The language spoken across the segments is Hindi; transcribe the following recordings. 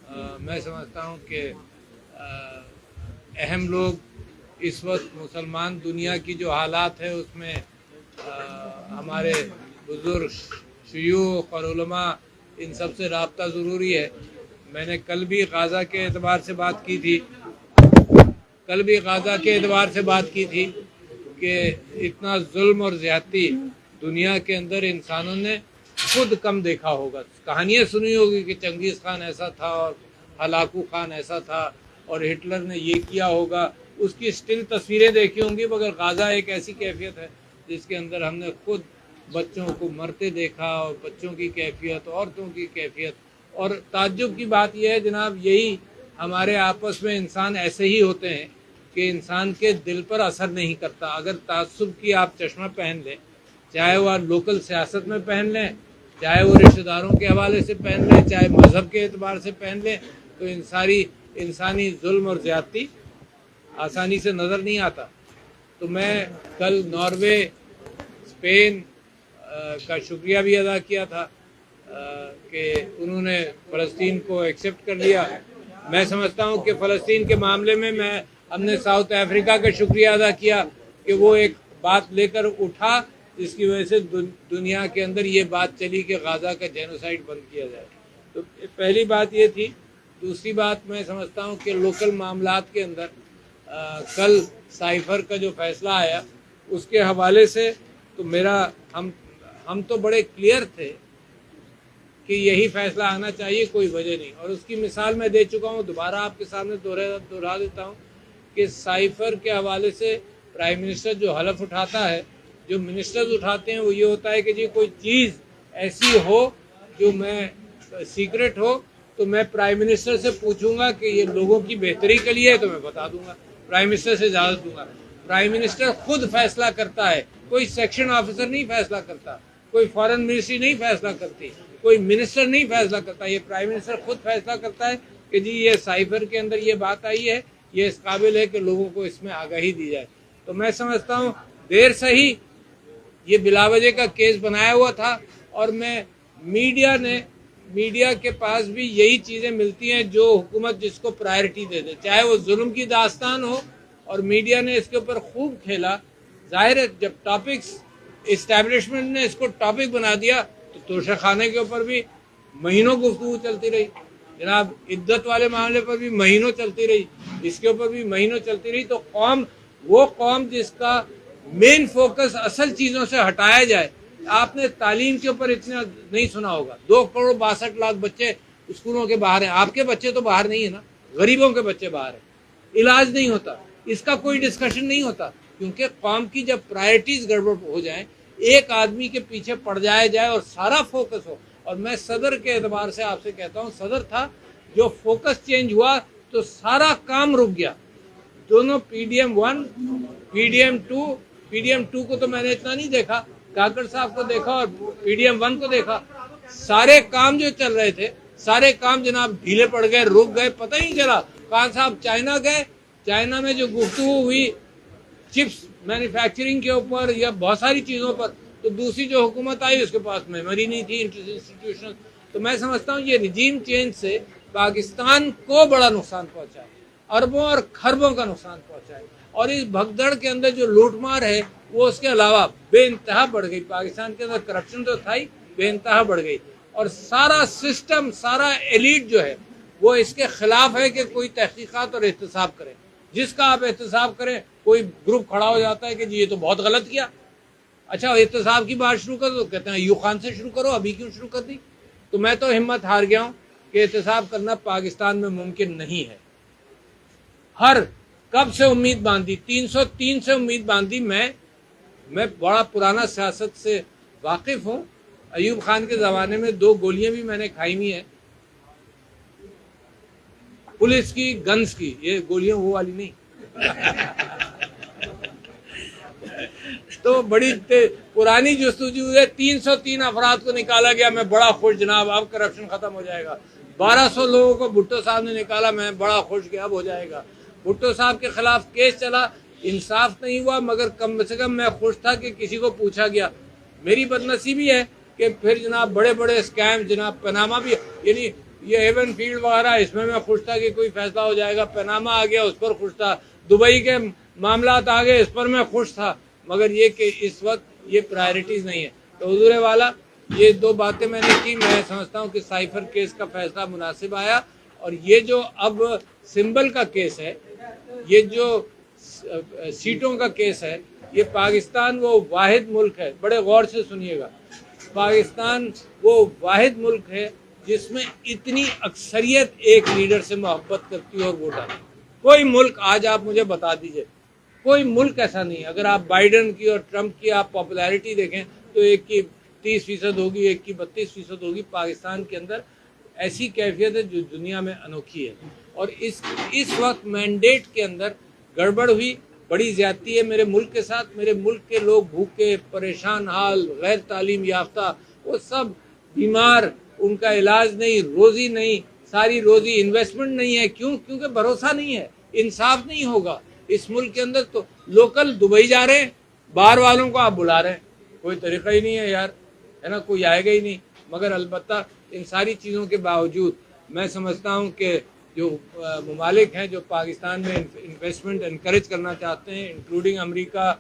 मैं समझता हूँ कि अहम लोग इस वक्त मुसलमान दुनिया की जो हालात है उसमें हमारे बुज़ुर्ग शयूख और उलमा इन सब से रब्ता ज़रूरी है। मैंने कल भी गाज़ा के एतबार से बात की थी कि इतना जुल्म और ज़्यादती दुनिया के अंदर इंसानों ने खुद कम देखा होगा। कहानियाँ सुनी होगी कि चंगेज़ खान ऐसा था और हलाकू खान ऐसा था और हिटलर ने ये किया होगा, उसकी स्टिल तस्वीरें देखी होंगी, मगर गाज़ा एक ऐसी कैफियत है जिसके अंदर हमने खुद बच्चों को मरते देखा और बच्चों की कैफियत, औरतों की कैफियत। और ताज्जुब की बात यह है जनाब, यही हमारे आपस में इंसान ऐसे ही होते हैं कि इंसान के दिल पर असर नहीं करता। अगर ताज्जुब की आप चश्मा पहन लें, चाहे वह लोकल सियासत में पहन लें, चाहे वो रिश्तेदारों के हवाले से पहन लें, चाहे मज़हब के एतबार से पहन लें, तो इंसानी जुल्म और ज़्यादती आसानी से नज़र नहीं आता। तो मैं कल नॉर्वे, स्पेन का शुक्रिया भी अदा किया था कि उन्होंने फ़लस्तीन को एक्सेप्ट कर लिया। मैं समझता हूँ कि फ़लस्तीन के मामले में हमने साउथ अफ्रीका का शुक्रिया अदा किया कि वो एक बात लेकर उठा जिसकी वजह से दुनिया के अंदर ये बात चली कि गाज़ा का जेनोसाइड बंद किया जाए। तो पहली बात ये थी। दूसरी बात मैं समझता हूँ कि लोकल मामलात के अंदर कल साइफर का जो फैसला आया उसके हवाले से तो हम तो बड़े क्लियर थे कि यही फैसला आना चाहिए, कोई वजह नहीं। और उसकी मिसाल मैं दे चुका हूँ, दोबारा आपके सामने दोहरा देता हूँ कि साइफर के हवाले से प्राइम मिनिस्टर जो हलफ उठाता है, जो मिनिस्टर्स उठाते हैं, वो ये होता है कि जी कोई चीज़ ऐसी हो जो मैं सीक्रेट हो तो मैं प्राइम मिनिस्टर से पूछूंगा कि ये लोगों की बेहतरी के लिए है तो मैं बता दूंगा, प्राइम मिनिस्टर से इजाज़त दूंगा। प्राइम मिनिस्टर खुद फैसला करता है, कोई सेक्शन ऑफिसर नहीं फैसला करता, कोई फॉरेन मिनिस्ट्री नहीं फैसला करती, कोई मिनिस्टर नहीं फैसला करता। ये प्राइम मिनिस्टर खुद फैसला करता है कि जी ये साइफर के अंदर ये बात आई है, ये इस काबिल है कि लोगों को इसमें आगाही दी जाए। तो मैं समझता हूँ देर सही ये बिलावजह का केस बनाया हुआ था और मीडिया के पास भी यही चीज़ें मिलती हैं जो हुकूमत जिसको प्रायोरिटी दे दे, चाहे वो जुल्म की दास्तान हो, और मीडिया ने इसके ऊपर खूब खेला। जाहिर है जब टॉपिक्स इस्टेब्लिशमेंट ने इसको टॉपिक बना दिया तो तोशा खाने के ऊपर भी महीनों गुफ्तगू चलती रही, जनाब इद्दत वाले मामले पर भी महीनों चलती रही, इसके ऊपर भी महीनों चलती रही। तो वो कौम जिसका मेन फोकस असल चीज़ों से हटाया जाए। आपने तालीम के ऊपर इतना नहीं सुना होगा, 2,62,00,000 बच्चे स्कूलों के बाहर हैं। आपके बच्चे तो बाहर नहीं है ना, गरीबों के बच्चे बाहर हैं, इलाज नहीं होता, इसका कोई डिस्कशन नहीं होता, क्योंकि कौम की जब प्रायोरिटीज गड़बड़ हो जाए, एक आदमी के पीछे पड़ जाए और सारा फोकस हो। और मैं सदर के एतबार से आपसे कहता हूँ, सदर था जो फोकस चेंज हुआ तो सारा काम रुक गया। दोनों PDM-1, PDM-2 को तो मैंने इतना नहीं देखा, काकड़ साहब को देखा और PDM-1 को देखा। सारे काम जो चल रहे थे, सारे काम जनाब ढीले पड़ गए, रुक गए, पता ही नहीं चला। खान साहब चाइना गए, चाइना में जो गुफ्तगू हुई चिप्स मैन्युफैक्चरिंग के ऊपर या बहुत सारी चीज़ों पर, तो दूसरी जो हुकूमत आई उसके पास मेमोरी नहीं थी इंस्टीट्यूशन। तो मैं समझता हूँ ये रिजीम चेंज से पाकिस्तान को बड़ा नुकसान पहुँचा है, अरबों और खरबों का नुकसान पहुँचा है। और इस भगदड़ के अंदर जो लूटमार है वो उसके अलावा बेइंतहा बढ़ गई। पाकिस्तान के अंदर करप्शन तो था ही, बेइंतहा बढ़ गई। और सारा सिस्टम, सारा एलीट जो है वो इसके खिलाफ है कि कोई तहकीकात और एहतसाब करे। जिसका आप एहतसाब करें, कोई ग्रुप खड़ा हो जाता है कि जी ये तो बहुत गलत किया। अच्छा एहतसाब की बात शुरू कर दो, कहते हैं अयूब खान से शुरू करो, अभी क्यों शुरू कर दी? तो मैं तो हिम्मत हार गया हूँ कि एहतसाब करना पाकिस्तान में मुमकिन नहीं है। कब से उम्मीद बांधी, 303 से उम्मीद बांधी। मैं बड़ा पुराना सियासत से वाकिफ हूँ। अयूब खान के ज़माने में 2 गोलियां भी मैंने खाई हुई हैं, पुलिस की, गन्स की। ये गोलियां वो वाली नहीं तो बड़ी पुरानी जस्तुजू है। 303 अफराद को निकाला गया, मैं बड़ा खुश जनाब, अब करप्शन खत्म हो जाएगा। 1200 लोगों को भुट्टो साहब ने निकाला, मैं बड़ा खुश कि अब हो जाएगा। भुट्टो साहब के खिलाफ केस चला, इंसाफ नहीं हुआ, मगर कम से कम मैं खुश था कि किसी को पूछा गया। मेरी बदनसीबी है कि फिर जनाब बड़े बड़े स्कैम, जनाब पनामा भी, यानी ये हेवन फील्ड वगैरह, इसमें मैं खुश था कि कोई फैसला हो जाएगा। पनामा आ गया, उस पर खुश था। दुबई के मामलात आ गए, इस पर मैं खुश था। मगर ये कि इस वक्त ये प्रायोरिटीज नहीं है। तो हुजूर वाला, ये दो बातें मैंने की। मैं समझता हूँ कि साइफर केस का फैसला मुनासिब आया। और ये जो अब सिंबल का केस है, ये जो सीटों का केस है, ये पाकिस्तान वो वाहिद मुल्क है, बड़े गौर से सुनिएगा, पाकिस्तान वो वाहिद मुल्क है जिसमें इतनी अक्सरियत एक लीडर से मोहब्बत करती है और वो डालती। कोई मुल्क आज आप मुझे बता दीजिए, कोई मुल्क ऐसा नहीं है। अगर आप बाइडन की और ट्रंप की आप पॉपुलैरिटी देखें तो एक की 30% होगी, एक की 32% होगी। पाकिस्तान के अंदर ऐसी कैफियत है जो दुनिया में अनोखी है। और इस वक्त मैंडेट के अंदर गड़बड़ हुई, बड़ी ज्यादती है मेरे मुल्क के साथ। मेरे मुल्क के लोग भूखे, परेशान हाल, गैर तालीम याफ्ता, वो सब बीमार, उनका इलाज नहीं, रोजी नहीं, सारी रोजी इन्वेस्टमेंट नहीं है। क्यों? क्योंकि भरोसा नहीं है, इंसाफ नहीं होगा इस मुल्क के अंदर। तो लोकल दुबई जा रहे हैं, बाहर वालों को आप बुला रहे हैं, कोई तरीका ही नहीं है यार, है ना, कोई आएगा ही नहीं। मगर अलबत्ता इन सारी चीज़ों के बावजूद मैं समझता हूँ कि जो ममालिक हैं जो पाकिस्तान में इन्वेस्टमेंट इनकरेज करना चाहते हैं, इंक्लूडिंग अमेरिका,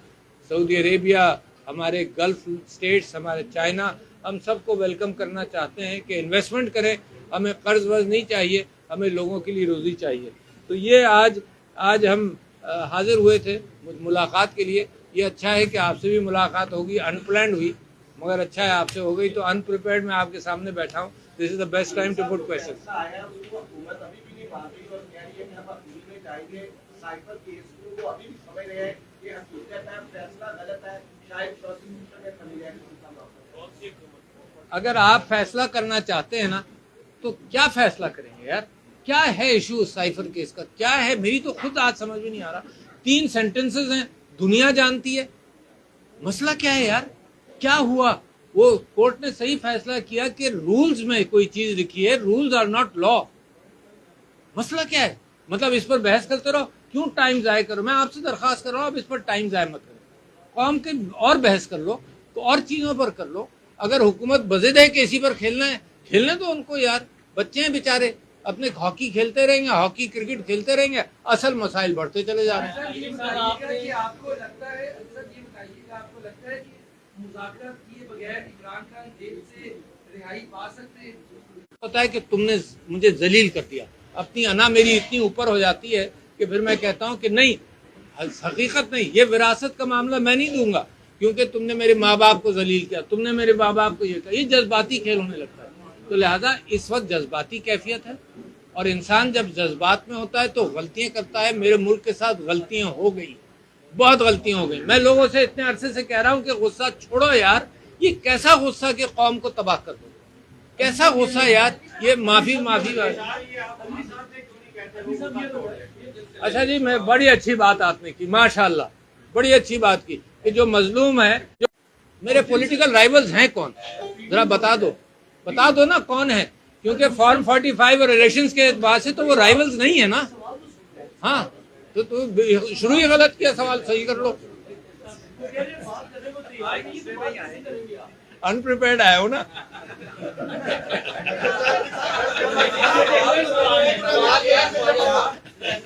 सऊदी अरेबिया, हमारे गल्फ स्टेट्स, हमारे चाइना, हम सबको वेलकम करना चाहते हैं कि इन्वेस्टमेंट करें। हमें कर्ज वर्ज नहीं चाहिए, हमें लोगों के लिए रोज़ी चाहिए। तो ये आज हम हाजिर हुए थे मुलाकात के लिए। ये अच्छा है कि आपसे भी मुलाकात होगी, अनप्लान्ड हुई मगर अच्छा है आपसे हो गई। तो अनप्रिपेयर्ड मैं आपके सामने बैठा हूँ। This is the best time to put question. अगर आप फैसला करना चाहते हैं ना तो क्या फैसला करेंगे यार? क्या है इशू साइफर केस का? क्या है? मेरी तो खुद आज समझ में नहीं आ रहा। 3 सेंटेंसेस हैं, दुनिया जानती है। मसला क्या है यार? क्या हुआ? वो कोर्ट ने सही फैसला किया कि रूल्स में कोई चीज लिखी है, रूल्स आर नॉट लॉ। मसला क्या है? मतलब इस पर बहस करते रहो, क्यों टाइम जाया करो? मैं आपसे दरखास्त कर रहा हूँ, अब इस पर टाइम जाया मत करो। कौम के और बहस कर लो, तो और चीजों पर कर लो। अगर हुकूमत बजिद है कि इसी पर खेलना है, खेलने तो उनको यार। बच्चे हैं बेचारे, अपने हॉकी खेलते रहेंगे, हॉकी क्रिकेट खेलते रहेंगे, असल मसाइल बढ़ते चले जा रहे हैं। आपको लगता है कि मुज़ाकरात किए बगैर इमरान खान जेल से रिहाई पा सकते हैं? पता है कि तुमने मुझे जलील कर दिया, अपनी अना मेरी इतनी ऊपर हो जाती है कि फिर मैं कहता हूँ कि नहीं, हकीकत नहीं, ये विरासत का मामला मैं नहीं दूंगा क्योंकि तुमने मेरे माँ बाप को जलील किया, तुमने मेरे माँ बाप को ये कहा। ये जज्बाती खेल होने लगता है। तो लिहाजा इस वक्त जज्बाती कैफियत है और इंसान जब जज्बात में होता है तो गलतियां करता है। मेरे मुल्क के साथ गलतियां हो गई, बहुत गलतियां हो गई। मैं लोगों से इतने अरसे से कह रहा हूं कि गुस्सा छोड़ो यार। ये कैसा गुस्सा कि कौम को तबाह कर दो? कैसा गुस्सा यार? ये माफी। अच्छा जी, मैं बड़ी अच्छी बात आपने की, माशाल्लाह, बड़ी अच्छी बात की कि जो मजलूम है, जो मेरे पॉलिटिकल राइवल्स हैं कौन, जरा बता दो ना कौन है। क्योंकि फॉर्म 45 और इलेक्शंस के बाद से तो वो राइवल्स नहीं है ना। हाँ, तो शुरू ही गलत किया, सवाल सही कर लो। अनप्रिपेयर्ड आया हो ना।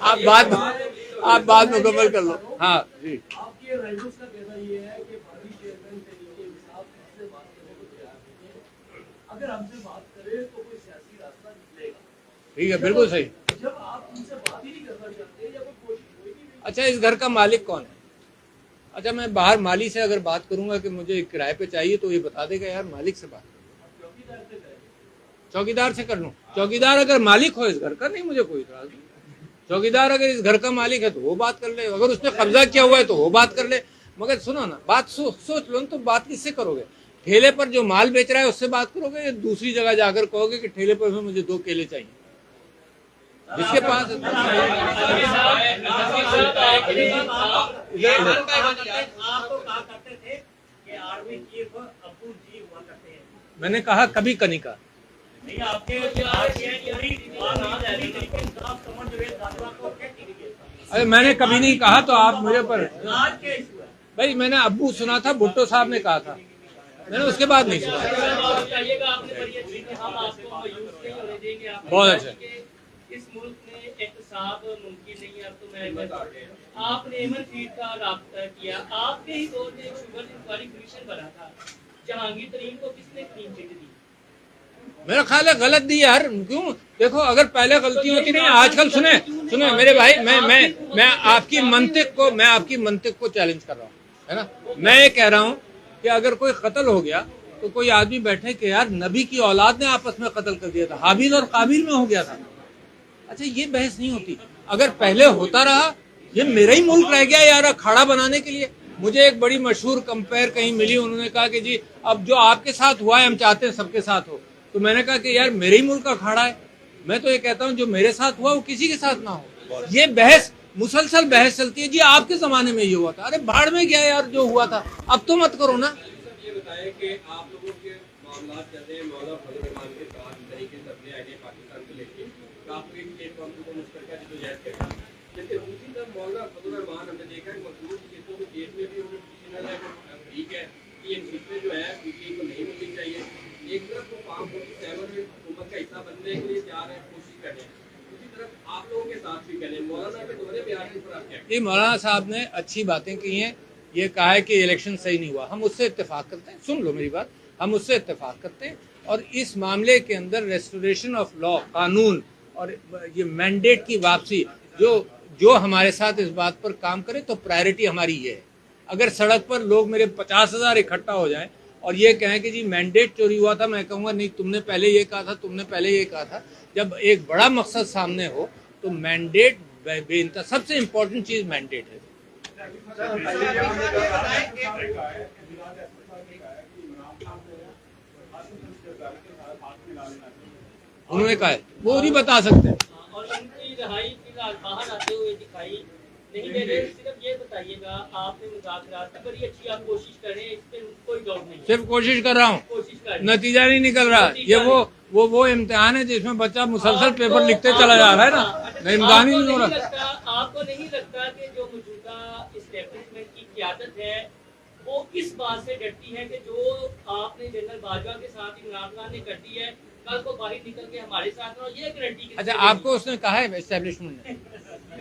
आप बात मुकम्मल कर लो। हाँ जी। आपके राइवल्स का कहना ये है कि भारी चेयरमैन के हिसाब से बात करने को तैयार नहीं है। अगर हमसे बात करें तो कोई सियासी रास्ता निकलेगा। ठीक है, बिल्कुल सही। जब आप उनसे बात ही नहीं करना चाहते या कोई कोशिश होगी नहीं। अच्छा, इस घर का मालिक कौन है? अच्छा, मैं बाहर माली से अगर बात करूंगा कि मुझे किराए पे चाहिए तो ये बता देगा यार मालिक से बात। चौकीदार से कर लूं? चौकीदार अगर मालिक हो इस घर का, नहीं मुझे कोई इतराज नहीं। चौकीदार अगर इस घर का मालिक है तो वो बात कर ले, अगर उसने कब्जा किया हुआ है तो वो बात कर ले। मगर सुनो ना, बात सोच लो तो बात किससे करोगे? ठेले पर जो माल बेच रहा है उससे बात करोगे या दूसरी जगह जाकर कहोगे कि ठेले पर मुझे 2 केले चाहिए? जिसके पास मैंने कहा कभी कनिका। अरे मैंने कभी नहीं कहा तो आप मुझे पर भाई, मैंने अब्बू सुना था, भुट्टो साहब ने कहा था, मैंने उसके बाद नहीं सुना। बहुत अच्छा। इस मुल्क में एहतसाब मुमकिन नहीं है। अब तो मैं आपने अमन फीड का राब्ता किया, आपके ही दौर में एक शुगर इंक्वायरी कमीशन बना था, जहांगीर तरीन को किसने क्लीन चिट दी? मेरा ख्याल है गलत दी यार। क्यों? देखो, अगर पहले गलती होती नहीं, आजकल सुने मेरे भाई, मैं आपकी मंतिक को चैलेंज कर रहा हूँ, है ना। मैं ये कह रहा हूँ कि अगर कोई कत्ल हो गया तो कोई आदमी बैठे कि यार नबी की औलाद ने आपस में कत्ल कर दिया था, हाबिल और काबिल में हो गया था। अच्छा, ये बहस नहीं होती। अगर पहले होता रहा, ये मेरा ही मुल्क रह गया यार अखाड़ा बनाने के लिए। मुझे एक बड़ी मशहूर कंपेयर कहीं मिली, उन्होंने कहा कि जी अब जो आपके साथ हुआ है हम चाहते हैं सबके साथ हो। तो मैंने कहा कि यार मेरे ही मुल्क का अखाड़ा है। मैं तो ये कहता हूँ जो मेरे साथ हुआ वो किसी के साथ ना हो। ये बहस मुसलसल बहस चलती है, जी आपके जमाने में ये हुआ था। अरे भाड़ में गया यार जो हुआ था, अब तो मत करो ना। ये बताएं कि आप लोगों के मामला चल रहे हैं मौलाना फजल रहमान के साथ तरीके से अपने आइडिया पाकिस्तान को लेके काफी प्लेटफॉर्म को मुश्तरका जदोजहद कर रहे हैं, लेकिन दूसरी तरफ मौलाना फजल रहमान हमने देखा है मखलूक केसों के केस में भी उन्होंने पिछले ठीक है कि ये सीटें जो है पीटीआई को नहीं मिलनी चाहिए। एक तरफ वो फार्म 47 में हुकूमत का हिस्सा बनने के लिए जा रहे हैं, कोशिश कर रहे हैं, दूसरी तरफ आप लोगों के साथ भी करें। मौलाना के दोहरे बयान पर आप क्या? ये मौलाना साहब ने अच्छी बातें की हैं। ये कहा है कि इलेक्शन सही नहीं हुआ, हम उससे इत्तेफाक करते हैं। सुन लो मेरी बात, हम उससे इत्तेफाक करते हैं। और इस मामले के अंदर रेस्टोरेशन ऑफ लॉ, कानून और ये मैंडेट की वापसी, जो हमारे साथ इस बात पर काम करे तो प्रायोरिटी हमारी ये है। अगर सड़क पर लोग मेरे 50,000 इकट्ठा हो जाए और ये कहें कि जी मैंडेट चोरी हुआ था, मैं कहूँगा नहीं, तुमने पहले ये कहा था, तुमने पहले ये कहा था। जब एक बड़ा मकसद सामने हो तो मैंडेट बेनता सबसे इम्पोर्टेंट चीज़ मैंडेट है। उन्होंने कहा है वो नहीं बता सकते। और इनकी रिहाई फिलहाल बाहर आते हुए दिखाई नहीं दे रहे। सिर्फ ये बताइएगा, आपने मुज़ाकरात की बड़ी अच्छी आप कोशिश कर रहे हैं, इस पर कोई डाउट नहीं। सिर्फ कोशिश कर रहा हूँ, कोशिश कर नतीजा नहीं निकल रहा। ये वो इम्तिहान है जिसमें बच्चा मुसलसल पेपर लिखते चला जा रहा है ना, इम्तिहान ही नहीं हो रहा। आपको नहीं लगता कि जो मौजूदा इस्टेब्लिशमेंट की क़यादत है वो इस बात से डरती है कि जो आपने जनरल बाजवा के साथ इमरान खान ने कर दी है, कल को बाहर निकल के हमारे साथ हो, ये गारंटी? अच्छा, आपको उसने कहा है एस्टेब्लिशमेंट ने?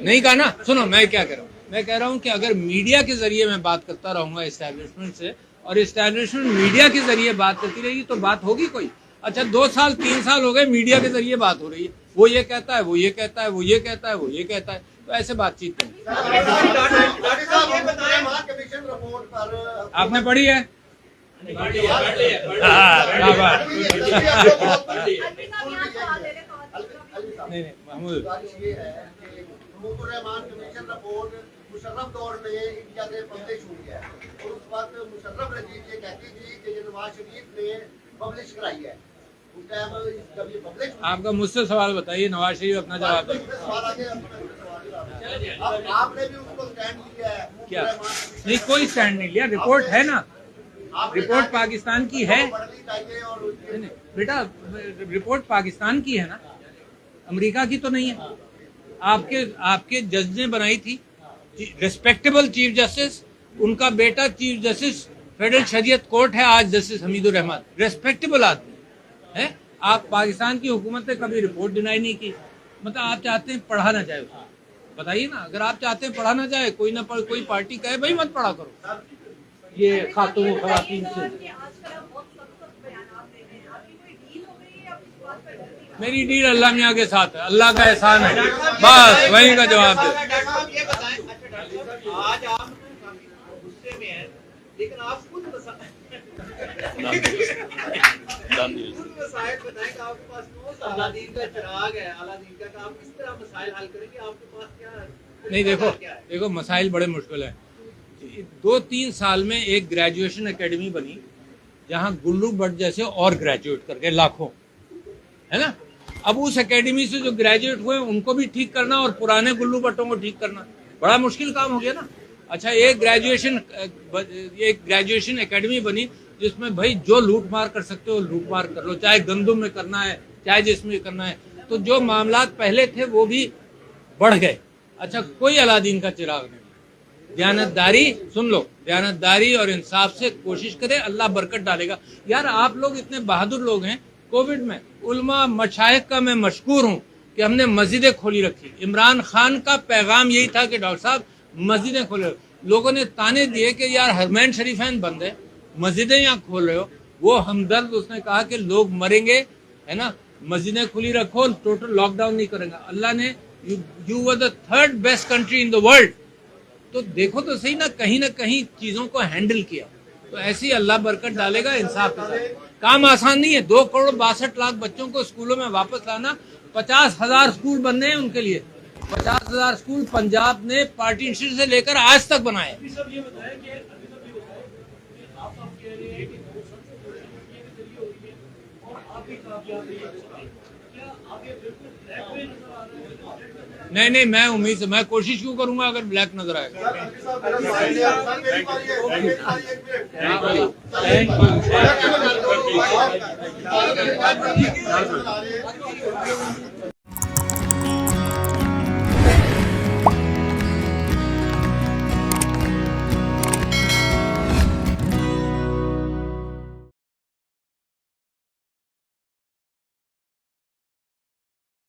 नहीं कहा ना। सुनो मैं क्या कह रहा हूँ, मैं कह रहा हूँ कि अगर मीडिया के जरिए मैं बात करता रहूंगा एस्टेब्लिशमेंट से और एस्टेब्लिशमेंट मीडिया के जरिए बात करती रहेगी तो बात होगी कोई? अच्छा, 2 साल 3 साल हो गए मीडिया के जरिए बात हो रही है, वो ये कहता है, वो ये कहता है, वो ये कहता है, वो ये कहता है, तो ऐसे बातचीत नहीं। आपने पढ़ी है? नहीं महमूद, मुशर्रफ दौर में इंडिया ने पब्लिश हुई है और उस वक्त मुशर्रफ रजीब ये कहती थी कि ये नवाज शरीफ ने पब्लिश कराई है। उस टाइम जब ये पब्लिश, आपका मुझसे सवाल बताइए, नवाज शरीफ अपना जवाब दें। आपने भी उसको स्टैंड लिया है क्या? नहीं, कोई स्टैंड नहीं लिया, रिपोर्ट है ना, रिपोर्ट पाकिस्तान की है। नहीं बेटा, रिपोर्ट पाकिस्तान की है ना, अमेरिका की तो नहीं है। आपके जज ने बनाई थी, रिस्पेक्टेबल चीफ जस्टिस, उनका बेटा चीफ जस्टिस फेडरल शरीयत कोर्ट है आज, जस्टिस हमीदुर रहमान, रिस्पेक्टेबल आदमी है। आप पाकिस्तान की हुकूमत ने कभी रिपोर्ट डिनाई नहीं की। मतलब आप चाहते हैं पढ़ा ना जाए, बताइए ना। अगर आप चाहते हैं पढ़ा ना जाए, कोई पार्टी कहे भाई मत पढ़ा करो, ये खातून खवातीन से। मेरी डील अल्लाह मियाँ के साथ है, अल्लाह का एहसान है, बस वही का जवाब दे। आज आप गुस्से में हैं, लेकिन आप खुद मसाइल बताएं कि आपके पास कौन सा अलादीन का चिराग है, अलादीन का, आप किस तरह मसाइल हल करेंगे? आपके पास क्या है? नहीं, देखो मसाइल बड़े मुश्किल है। 2-3 साल में एक ग्रेजुएशन एकेडमी बनी जहाँ गुल्लू भट्ट जैसे और ग्रेजुएट कर गए लाखों, है ना। अब उस एकेडमी से जो ग्रेजुएट हुए उनको भी ठीक करना और पुराने गुल्लू भट्टों को ठीक करना बड़ा मुश्किल काम हो गया ना। अच्छा, एक ग्रेजुएशन एकेडमी बनी जिसमें भाई जो लूट मार कर सकते हो लूट मार कर लो, चाहे गंदुम में करना है चाहे जिसमें करना है। तो जो मामलात पहले थे वो भी बढ़ गए। अच्छा, कोई अलादीन का चिराग नहीं। दयानतदारी, सुन लो, दयानतदारी और इंसाफ से कोशिश करें, अल्लाह बरकत डालेगा। यार आप लोग इतने बहादुर लोग हैं कोविड में उलमा मशाइख का मैं मशकूर हूँ कि हमने मस्जिदें खोली रखी। इमरान खान का पैगाम यही था कि डॉक्टर साहब मस्जिदें खोले। लोगों ने ताने दिए कि यार हरमैन शरीफैन बंद है, मस्जिदें यहाँ खोल रहे हो। वो हमदर्द उसने कहा कि लोग मरेंगे, है ना, मस्जिदें खुली रखो, टोटल लॉकडाउन नहीं करेंगे। अल्लाह ने you were the third best country in the world. तो देखो तो सही ना कहीं चीजों को हैंडल किया। तो ऐसे ही अल्लाह बरकत डालेगा, इंसाफ के साथ। काम आसान नहीं है। 2,62,00,000 बच्चों को स्कूलों में वापस लाना, 50,000 स्कूल बनने हैं उनके लिए। 50,000 स्कूल पंजाब ने पार्टीशन से लेकर आज तक बनाए। अभी सब ये बताया कि आप कह रहे हैं कि वो सबसे बड़ी ये भी दलील हो रही है और आप भी कामयाब रही है। क्या आगे बिल्कुल ब्लैक में नजर आ रहा है? नहीं, मैं उम्मीद से मैं कोशिश क्यों करूंगा अगर ब्लैक नजर आएगा। Thank you.